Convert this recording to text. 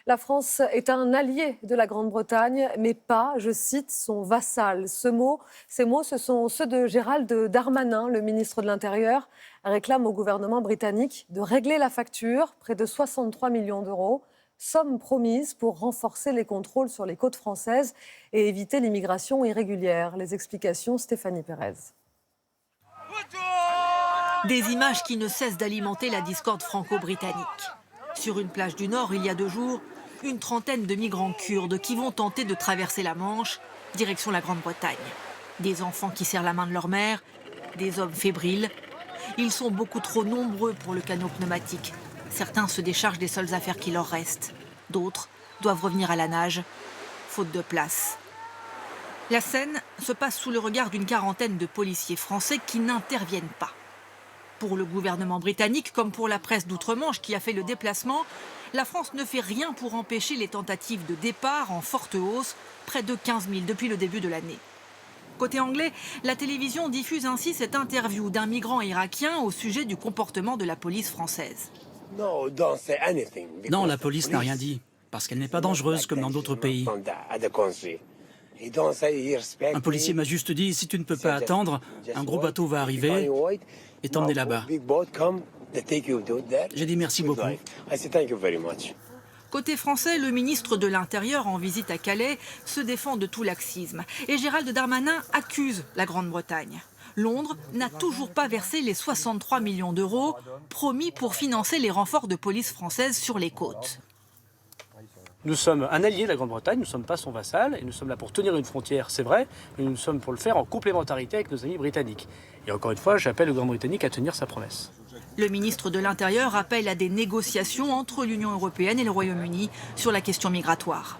La France est un allié de la Grande-Bretagne, mais pas, je cite, son vassal. Ces mots, ce sont ceux de Gérald Darmanin, le ministre de l'Intérieur, réclame au gouvernement britannique de régler la facture, près de 63 millions d'euros, somme promise pour renforcer les contrôles sur les côtes françaises et éviter l'immigration irrégulière. Les explications, Stéphanie Pérez. Des images qui ne cessent d'alimenter la discorde franco-britannique. Sur une plage du Nord, il y a 2 jours, une trentaine de migrants kurdes qui vont tenter de traverser la Manche, direction la Grande-Bretagne. Des enfants qui serrent la main de leur mère, des hommes fébriles. Ils sont beaucoup trop nombreux pour le canot pneumatique. Certains se déchargent des seules affaires qui leur restent. D'autres doivent revenir à la nage, faute de place. La scène se passe sous le regard d'une quarantaine de policiers français qui n'interviennent pas. Pour le gouvernement britannique, comme pour la presse d'outre-Manche qui a fait le déplacement, la France ne fait rien pour empêcher les tentatives de départ en forte hausse, près de 15 000 depuis le début de l'année. Côté anglais, la télévision diffuse ainsi cette interview d'un migrant irakien au sujet du comportement de la police française. Non, la police n'a rien dit, parce qu'elle n'est pas dangereuse comme dans d'autres pays. Un policier m'a juste dit, si tu ne peux pas attendre, un gros bateau va arriver et t'emmener là-bas. J'ai dit merci beaucoup. Côté français, le ministre de l'Intérieur en visite à Calais se défend de tout laxisme. Et Gérald Darmanin accuse la Grande-Bretagne. Londres n'a toujours pas versé les 63 millions d'euros promis pour financer les renforts de police française sur les côtes. Nous sommes un allié de la Grande-Bretagne, nous ne sommes pas son vassal, et nous sommes là pour tenir une frontière, c'est vrai, mais nous sommes pour le faire en complémentarité avec nos amis britanniques. Et encore une fois, j'appelle le gouvernement britannique à tenir sa promesse. Le ministre de l'Intérieur appelle à des négociations entre l'Union européenne et le Royaume-Uni sur la question migratoire.